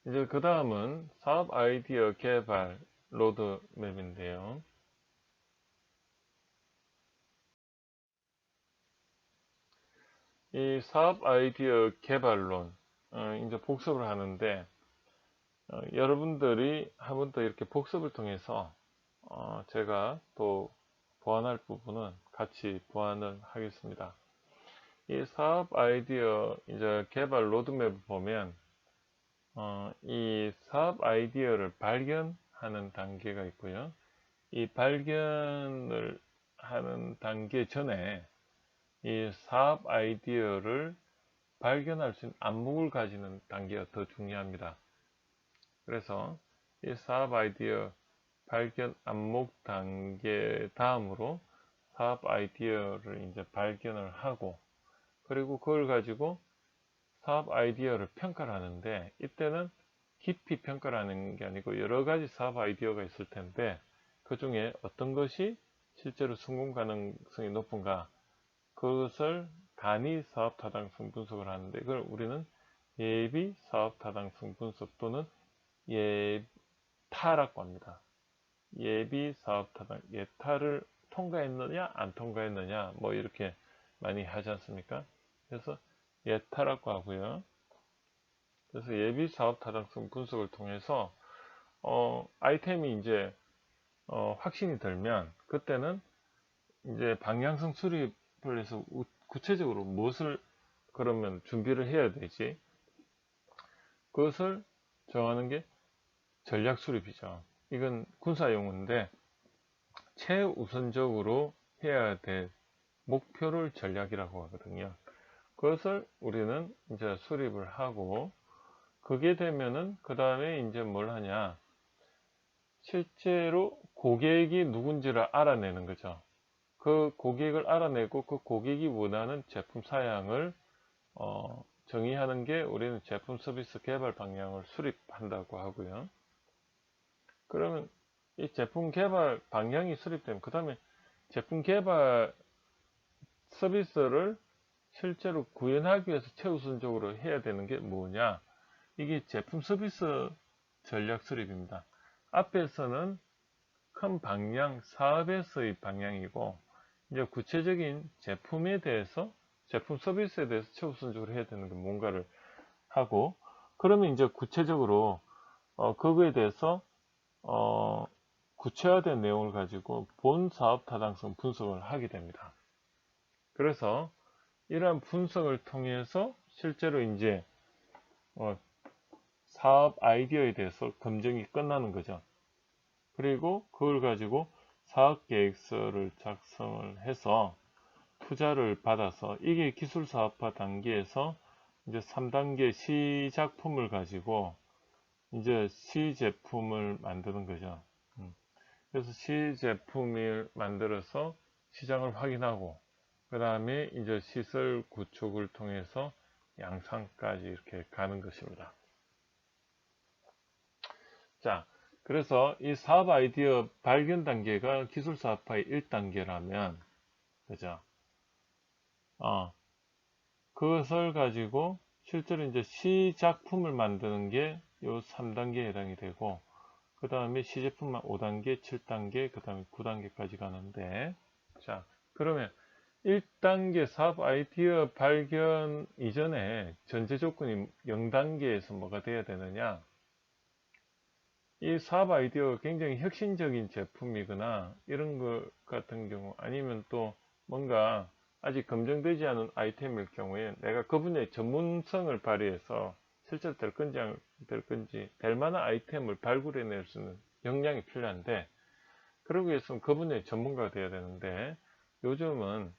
이제 그 다음은 사업 아이디어 개발 로드맵인데요. 이 사업 아이디어 개발론, 이제 복습을 하는데, 여러분들이 한 번 더 이렇게 복습을 통해서, 제가 또 보완할 부분은 같이 보완을 하겠습니다. 이 사업 아이디어 이제 개발 로드맵을 보면, 이 사업 아이디어를 발견하는 단계가 있고요. 이 발견을 하는 단계 전에 이 사업 아이디어를 발견할 수 있는 안목을 가지는 단계가 더 중요합니다. 그래서 이 사업 아이디어 발견 안목 단계 다음으로 사업 아이디어를 이제 발견을 하고, 그리고 그걸 가지고 사업 아이디어를 평가를 하는데, 이때는 깊이 평가를 하는 게 아니고 여러 가지 사업 아이디어가 있을 텐데, 그 중에 어떤 것이 실제로 성공 가능성이 높은가, 그것을 간이 사업 타당성 분석을 하는데, 그걸 우리는 예비 사업 타당성 분석 또는 예타라고 합니다. 예비 사업 타당, 예타를 통과했느냐 안 통과했느냐 뭐 이렇게 많이 하지 않습니까? 그래서 예타라고 하고요. 그래서 예비 사업 타당성 분석을 통해서 아이템이 이제 확신이 들면, 그때는 이제 방향성 수립을 해서 구체적으로 무엇을 그러면 준비를 해야 되지, 그것을 정하는 게 전략 수립이죠. 이건 군사 용어인데 최우선적으로 해야 될 목표를 전략이라고 하거든요. 그것을 우리는 이제 수립을 하고, 그게 되면은 그 다음에 이제 뭘 하냐, 실제로 고객이 누군지를 알아내는 거죠. 그 고객을 알아내고 그 고객이 원하는 제품 사양을 정의하는 게 우리는 제품 서비스 개발 방향을 수립한다고 하고요. 그러면 이 제품 개발 방향이 수립되면 그 다음에 제품 개발 서비스를 실제로 구현하기 위해서 최우선적으로 해야 되는 게 뭐냐, 이게 제품 서비스 전략 수립입니다. 앞에서는 큰 방향, 사업에서의 방향이고, 이제 구체적인 제품에 대해서, 제품 서비스에 대해서 최우선적으로 해야 되는 게 뭔가를 하고, 그러면 이제 구체적으로 그거에 대해서 구체화된 내용을 가지고 본 사업 타당성 분석을 하게 됩니다. 그래서 이러한 분석을 통해서 실제로 이제 사업 아이디어에 대해서 검증이 끝나는 거죠. 그리고 그걸 가지고 사업계획서를 작성을 해서 투자를 받아서, 이게 기술사업화 단계에서 이제 3단계 시작품을 가지고 이제 시제품을 만드는 거죠. 그래서 시제품을 만들어서 시장을 확인하고, 그 다음에 이제 시설 구축을 통해서 양산까지 이렇게 가는 것입니다. 자, 그래서 이 사업 아이디어 발견 단계가 기술 사업화의 1단계라면, 그죠? 그것을 가지고 실제로 이제 시작품을 만드는 게 요 3단계에 해당이 되고, 그 다음에 시제품만 5단계, 7단계, 그 다음에 9단계까지 가는데, 자, 그러면 1단계 사업 아이디어 발견 이전에 전제 조건이 0단계에서 뭐가 돼야 되느냐? 이 사업 아이디어가 굉장히 혁신적인 제품이거나 이런 것 같은 경우, 아니면 또 뭔가 아직 검증되지 않은 아이템일 경우에 내가 그 분야의 전문성을 발휘해서 실제로 될 건지 안 될 건지 될 만한 아이템을 발굴해낼 수 있는 역량이 필요한데, 그러기 위해서는 그 분야의 전문가가 돼야 되는데, 요즘은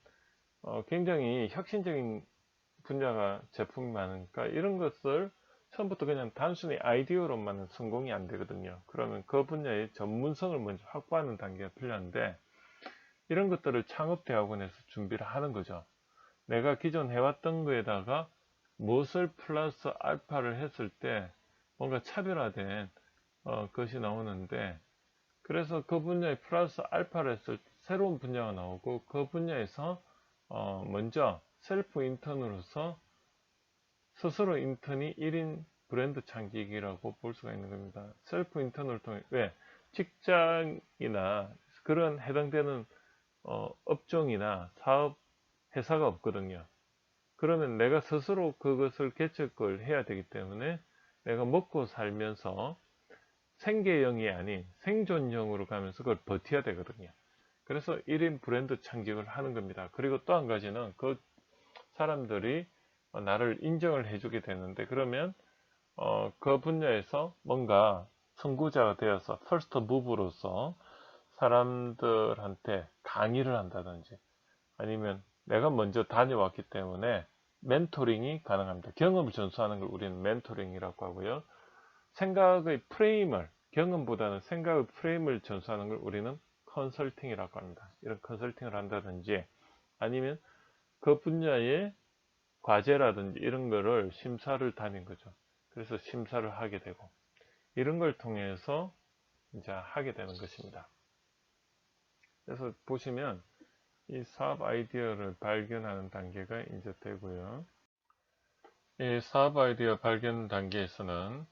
굉장히 혁신적인 분야가 제품이 많으니까 이런 것을 처음부터 그냥 단순히 아이디어로만은 성공이 안 되거든요. 그러면 그 분야의 전문성을 먼저 확보하는 단계가 필요한데, 이런 것들을 창업대학원에서 준비를 하는 거죠. 내가 기존 해왔던 거에다가 무엇을 플러스 알파를 했을 때 뭔가 차별화된 것이 나오는데, 그래서 그 분야에 플러스 알파를 했을 때 새로운 분야가 나오고, 그 분야에서 먼저 셀프 인턴으로서 스스로 인턴이 1인 브랜드 창직이라고 볼 수가 있는 겁니다. 셀프 인턴을 통해, 왜? 직장이나 그런 해당되는 업종이나 사업 회사가 없거든요. 그러면 내가 스스로 그것을 개척을 해야 되기 때문에 내가 먹고 살면서 생계형이 아닌 생존형으로 가면서 그걸 버텨야 되거든요. 그래서 1인 브랜드 창직을 하는 겁니다. 그리고 또 한 가지는 그 사람들이 나를 인정을 해주게 되는데, 그러면 그 분야에서 뭔가 선구자가 되어서 퍼스트 무브로서 사람들한테 강의를 한다든지, 아니면 내가 먼저 다녀왔기 때문에 멘토링이 가능합니다. 경험을 전수하는 걸 우리는 멘토링이라고 하고요. 생각의 프레임을, 경험보다는 생각의 프레임을 전수하는 걸 우리는 컨설팅이라고 합니다. 이런 컨설팅을 한다든지, 아니면 그 분야의 과제라든지 이런 거를 심사를 다닌 거죠. 그래서 심사를 하게 되고, 이런 걸 통해서 이제 하게 되는 것입니다. 그래서 보시면 이 사업 아이디어를 발견하는 단계가 이제 되고요. 이 사업 아이디어 발견 단계에서는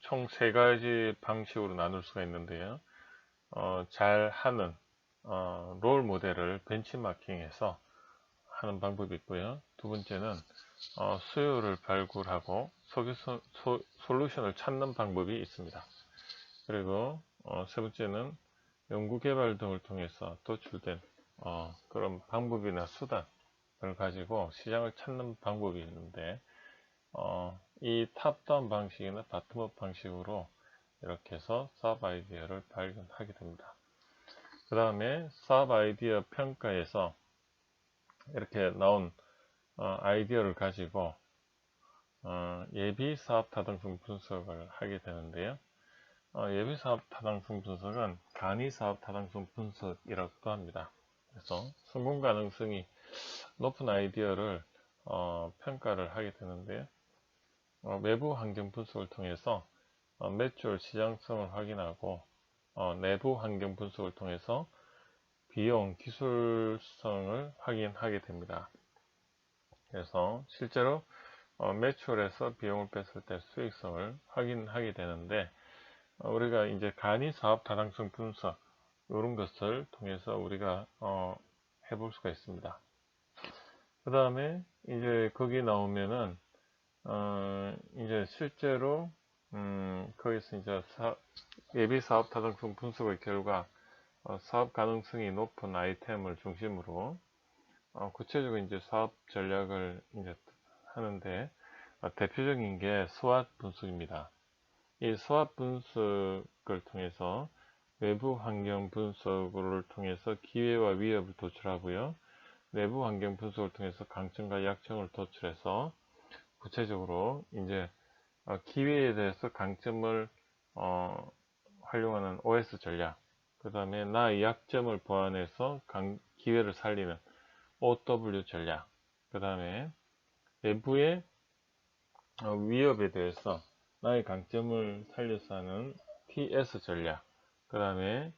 총 3가지 방식으로 나눌 수가 있는데요. 잘하는 롤 모델을 벤치마킹해서 하는 방법이 있고요. 두 번째는 수요를 발굴하고 솔루션을 찾는 방법이 있습니다. 그리고 세 번째는 연구개발 등을 통해서 도출된 그런 방법이나 수단을 가지고 시장을 찾는 방법이 있는데, 이 탑다운 방식이나 바텀업 방식으로 이렇게 해서 사업 아이디어를 발견하게 됩니다. 그 다음에 사업 아이디어 평가에서 이렇게 나온 아이디어를 가지고 예비 사업 타당성 분석을 하게 되는데요. 예비 사업 타당성 분석은 간이 사업 타당성 분석이라고도 합니다. 그래서 성공 가능성이 높은 아이디어를 평가를 하게 되는데요. 외부 환경 분석을 통해서 매출 시장성을 확인하고, 내부 환경 분석을 통해서 비용, 기술성을 확인하게 됩니다. 그래서 실제로 매출에서 비용을 뺐을 때 수익성을 확인하게 되는데, 우리가 이제 간이 사업 타당성 분석 이런 것을 통해서 우리가 해볼 수가 있습니다. 그 다음에 이제 거기 나오면은 이제 실제로 거기서 이제 예비 사업 타당성 분석의 결과 사업 가능성이 높은 아이템을 중심으로 구체적으로 이제 사업 전략을 이제 하는데, 대표적인 게 스왓 분석입니다. 이 스왓 분석을 통해서 외부 환경 분석을 통해서 기회와 위협을 도출하고요. 내부 환경 분석을 통해서 강점과 약점을 도출해서 구체적으로 이제 기회에 대해서 강점을 활용하는 OS 전략, 그 다음에 나의 약점을 보완해서 기회를 살리는 OW 전략, 그 다음에 내부의 위협에 대해서 나의 강점을 살려서 하는 TS 전략, 그 다음에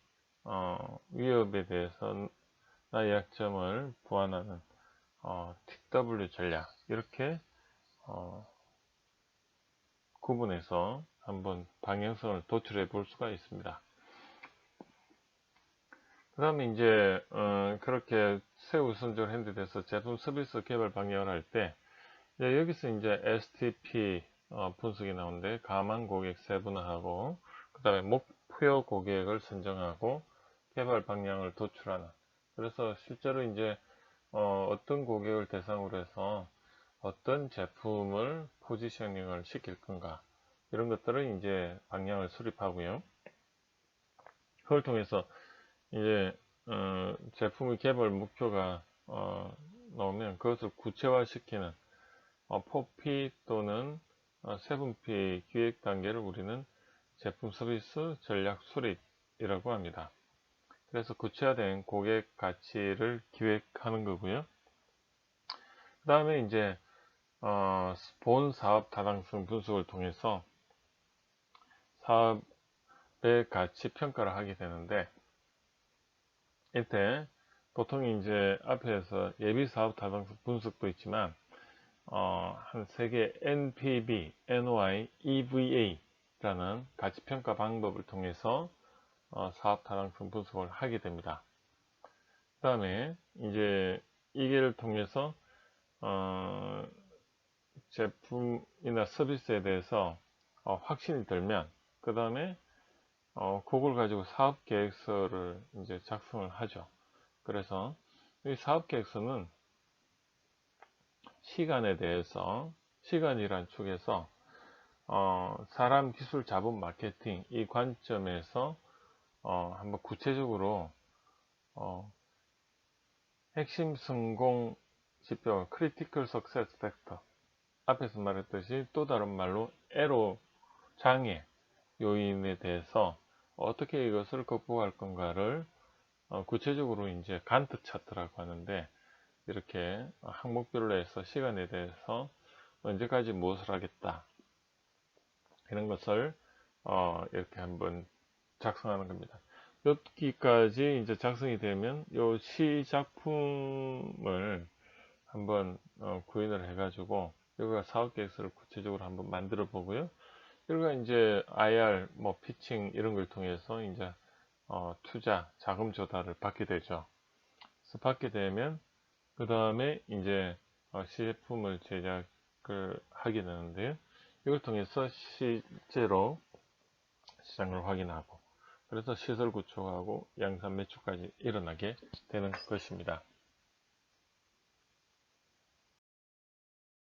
위협에 대해서 나의 약점을 보완하는 TW 전략, 이렇게 구분해서 한번 방향성을 도출해 볼 수가 있습니다. 그 다음에 이제 그렇게 최우선적으로 핸드돼서 제품 서비스 개발 방향을 할 때, 여기서 이제 STP 분석이 나오는데, 가망 고객 세분화하고, 그 다음에 목표 고객을 선정하고 개발 방향을 도출하는, 그래서 실제로 이제 어떤 고객을 대상으로 해서 어떤 제품을 포지셔닝을 시킬 건가, 이런 것들을 이제 방향을 수립하고요. 그걸 통해서 이제 제품의 개발 목표가 나오면 그것을 구체화시키는 4P 또는 7P 기획 단계를 우리는 제품 서비스 전략 수립이라고 합니다. 그래서 구체화된 고객 가치를 기획하는 거고요. 그 다음에 이제 본 사업 타당성 분석을 통해서 사업의 가치 평가를 하게 되는데, 이때 보통 이제 앞에서 예비 사업 타당성 분석도 있지만 한 3개 NPV, NOI, EVA라는 가치평가 방법을 통해서 사업 타당성 분석을 하게 됩니다. 그 다음에 이제 이게를 통해서 제품이나 서비스에 대해서 확신이 들면 그 다음에 그걸 가지고 사업 계획서를 이제 작성을 하죠. 그래서 이 사업 계획서는 시간에 대해서 시간이란 축에서 사람, 기술, 자본, 마케팅 이 관점에서 한번 구체적으로 핵심 성공 지표, 크리티컬 석세스 팩터 앞에서 말했듯이 또 다른 말로 애로 장애 요인에 대해서 어떻게 이것을 극복할 건가를 구체적으로 이제 간트 차트라고 하는데 이렇게 항목별로 해서 시간에 대해서 언제까지 무엇을 하겠다 이런 것을 이렇게 한번 작성하는 겁니다. 여기까지 이제 작성이 되면 요 시작품을 한번 구인을 해가지고 여기가 사업계획서를 구체적으로 한번 만들어 보고요. 여기가 이제 IR, 뭐 피칭 이런 걸 통해서 이제 투자, 자금 조달을 받게 되죠. 그래서 받게 되면 그 다음에 이제 시제품을 제작을 하게 되는데요. 이걸 통해서 실제로 시장을 확인하고 그래서 시설 구축하고 양산 매출까지 일어나게 되는 것입니다.